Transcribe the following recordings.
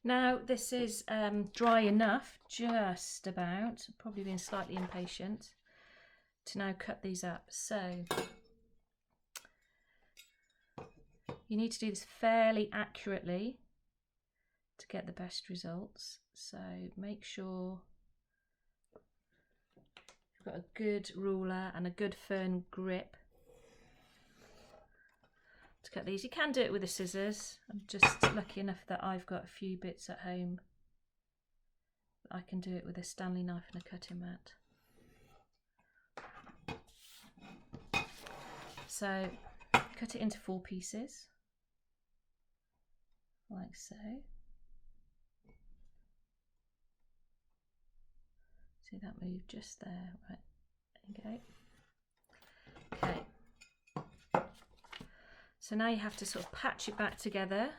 Now this is dry enough, just about, probably being slightly impatient, to now cut these up. So you need to do this fairly accurately to get the best results. So make sure you've got a good ruler and a good firm grip to cut these. You can do it with the scissors. I'm just lucky enough that I've got a few bits at home. I can do it with a Stanley knife and a cutting mat. So cut it into 4 pieces, like so. See that move just there, right, there you go. Okay, so now you have to sort of patch it back together.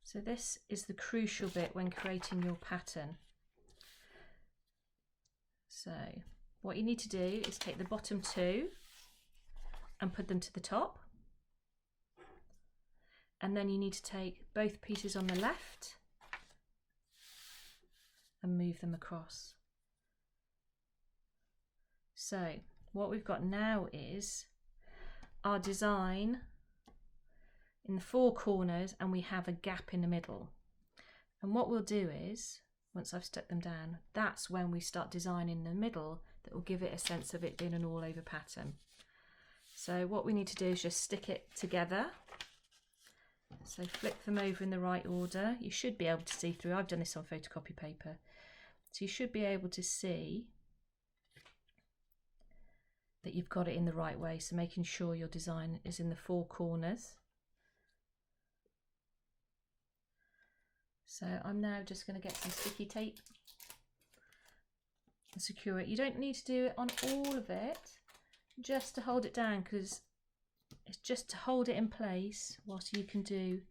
So this is the crucial bit when creating your pattern. So what you need to do is take the bottom 2 and put them to the top. And then you need to take both pieces on the left and move them across. So what we've got now is our design in the 4 corners, and we have a gap in the middle. And what we'll do is, once I've stuck them down, that's when we start designing the middle that will give it a sense of it being an all over pattern. So what we need to do is just stick it together. So flip them over in the right order. You should be able to see through. I've done this on photocopy paper. So you should be able to see that you've got it in the right way. So making sure your design is in the 4 corners. So I'm now just going to get some sticky tape and secure it. You don't need to do it on all of it, just to hold it down, because it's just to hold it in place whilst you can do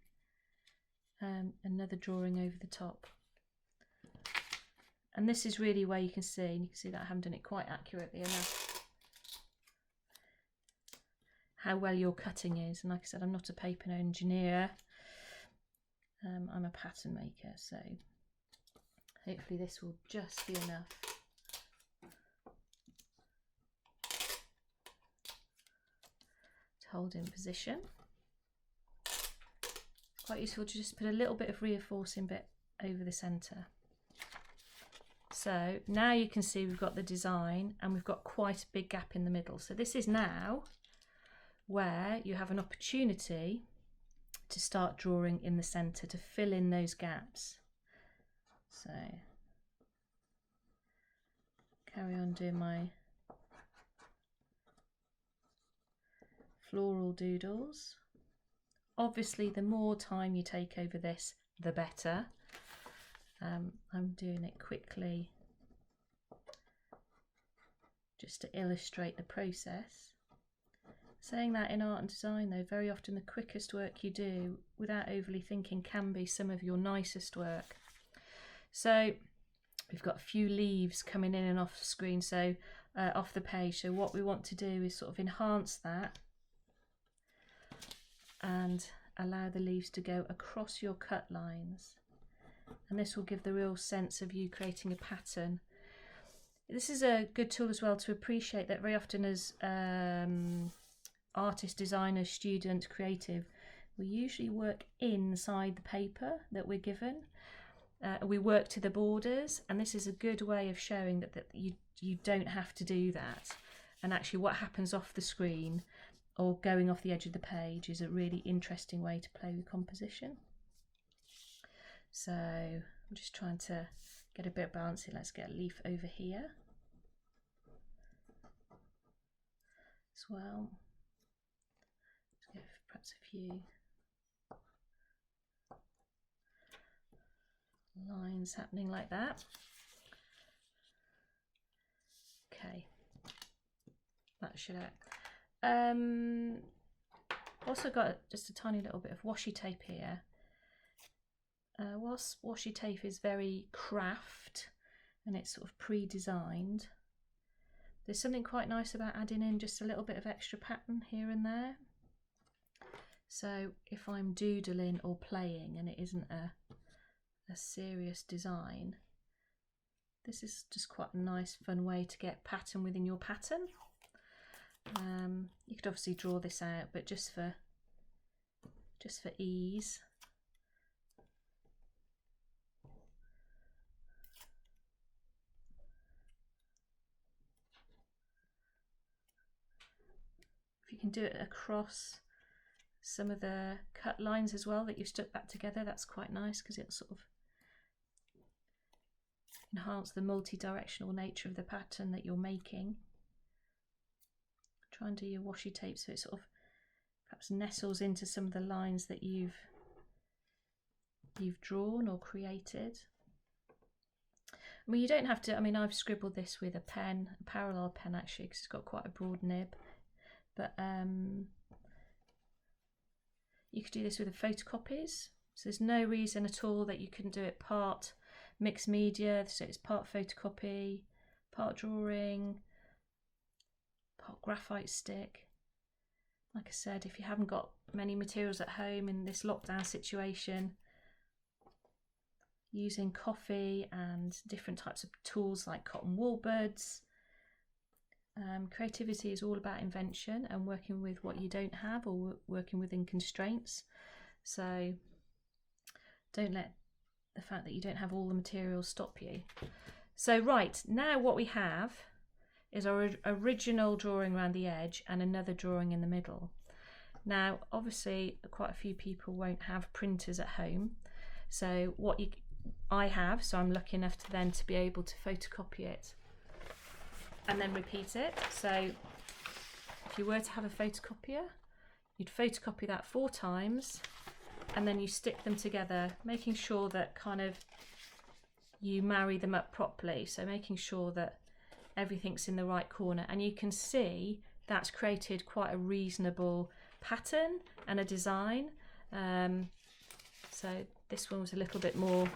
another drawing over the top. And this is really where you can see that I haven't done it quite accurately enough, how well your cutting is. And like I said, I'm not a paper engineer, I'm a pattern maker, so hopefully this will just be enough. To hold in position. It's quite useful to just put a little bit of reinforcing bit over the centre. So now you can see we've got the design and we've got quite a big gap in the middle. So this is now where you have an opportunity to start drawing in the centre to fill in those gaps. So carry on doing my floral doodles. Obviously the more time you take over this, the better. I'm doing it quickly just to illustrate the process. Saying that in art and design though, very often the quickest work you do without overly thinking can be some of your nicest work. So we've got a few leaves coming in and off the screen, so off the page. So what we want to do is sort of enhance that and allow the leaves to go across your cut lines. And this will give the real sense of you creating a pattern. This is a good tool as well to appreciate that very often as artist, designer, student, creative, we usually work inside the paper that we're given. We work to the borders, and this is a good way of showing that you don't have to do that. And actually what happens off the screen or going off the edge of the page is a really interesting way to play with composition. So I'm just trying to get a bit of balance here. Let's get a leaf over here as well. Let's get perhaps a few lines happening like that. Okay, that should it. Also got just a tiny little bit of washi tape here. Whilst washi tape is very craft and it's sort of pre-designed, there's something quite nice about adding in just a little bit of extra pattern here and there. So if I'm doodling or playing and it isn't a serious design, this is just quite a nice fun way to get pattern within your pattern. You could obviously draw this out, but just for ease. If you can do it across some of the cut lines as well that you've stuck back together, that's quite nice because it'll sort of enhance the multi-directional nature of the pattern that you're making. Try and do your washi tape so it sort of perhaps nestles into some of the lines that you've drawn or created. I mean, you don't have to, I mean, I've scribbled this with a pen, a parallel pen actually, because it's got quite a broad nib, but you could do this with the photocopies. So there's no reason at all that you couldn't do it part mixed media, so it's part photocopy, part drawing, part graphite stick. Like I said, if you haven't got many materials at home in this lockdown situation, using coffee and different types of tools like cotton wool buds. Creativity is all about invention and working with what you don't have or working within constraints. So don't let the fact that you don't have all the materials stop you. So right, now what we have is our original drawing around the edge and another drawing in the middle. Now obviously quite a few people won't have printers at home, so I have, so I'm lucky enough to then to be able to photocopy it and then repeat it. So if you were to have a photocopier, you'd photocopy that 4 times and then you stick them together, making sure that kind of you marry them up properly, so making sure that everything's in the right corner, and you can see that's created quite a reasonable pattern and a design. So this one was a little bit more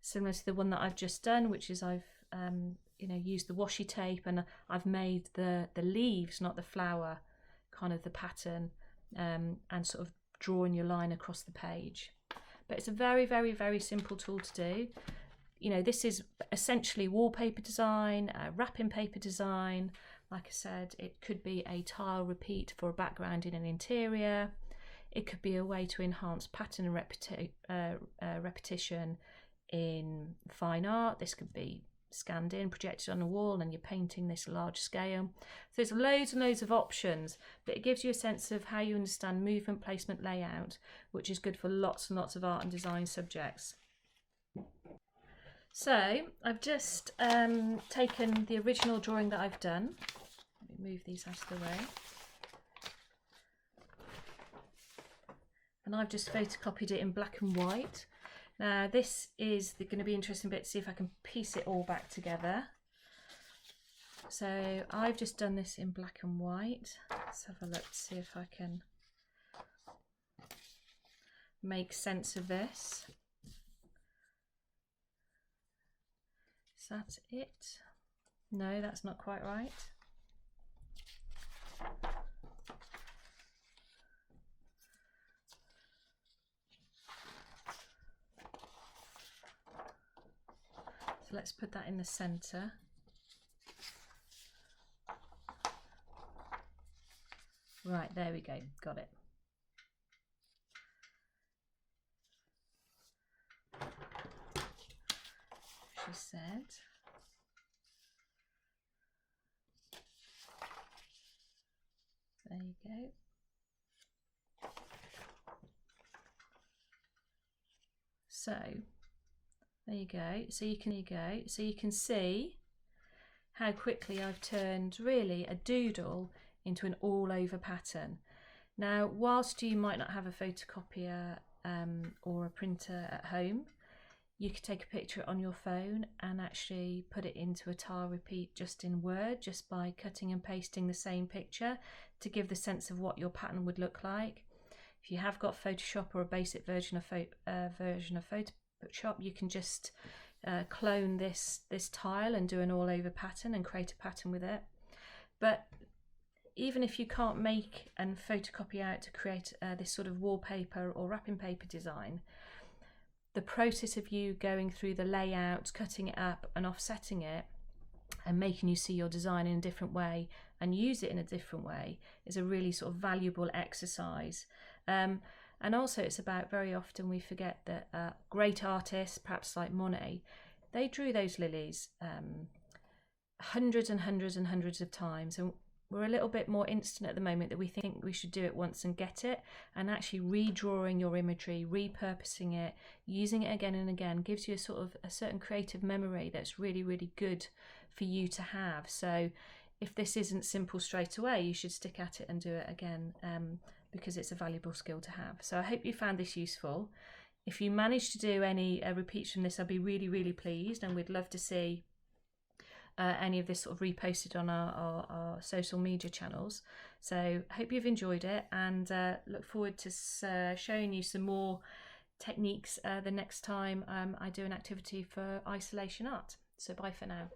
similar to the one that I've just done, which is I've used the washi tape and I've made the leaves, not the flower, kind of the pattern, and sort of drawing your line across the page. But it's a very, very, very simple tool to do. You know, this is essentially wallpaper design, wrapping paper design. Like I said, it could be a tile repeat for a background in an interior. It could be a way to enhance pattern and repetition in fine art. This could be scanned in, projected on a wall, and you're painting this large scale. So there's loads and loads of options, but it gives you a sense of how you understand movement, placement, layout, which is good for lots and lots of art and design subjects. So I've just taken the original drawing that I've done. Let me move these out of the way. And I've just photocopied it in black and white. Now this is going to be interesting bit to see if I can piece it all back together. So I've just done this in black and white. Let's have a look to see if I can make sense of this. Is that it? No, that's not quite right. So let's put that in the center. Right, there we go, got it. She said. There you go. So there you go. So you can see how quickly I've turned really a doodle into an all-over pattern. Now, whilst you might not have a photocopier or a printer at home, you could take a picture on your phone and actually put it into a tile repeat just in Word, just by cutting and pasting the same picture to give the sense of what your pattern would look like. If you have got Photoshop or a basic version of Photoshop, you can just clone this tile and do an all-over pattern and create a pattern with it. But even if you can't make and photocopy out to create this sort of wallpaper or wrapping paper design, the process of you going through the layout, cutting it up and offsetting it and making you see your design in a different way and use it in a different way is a really sort of valuable exercise. And also it's about, very often we forget that great artists, perhaps like Monet, they drew those lilies hundreds and hundreds and hundreds of times, and we're a little bit more instant at the moment that we think we should do it once and get it, and actually redrawing your imagery, repurposing it, using it again and again gives you a sort of a certain creative memory that's really, really good for you to have. So if this isn't simple straight away, you should stick at it and do it again, because it's a valuable skill to have. So I hope you found this useful. If you manage to do any repeats from this, I'd be really, really pleased, and we'd love to see any of this sort of reposted on our social media channels. So I hope you've enjoyed it, and look forward to showing you some more techniques the next time I do an activity for isolation art. So bye for now.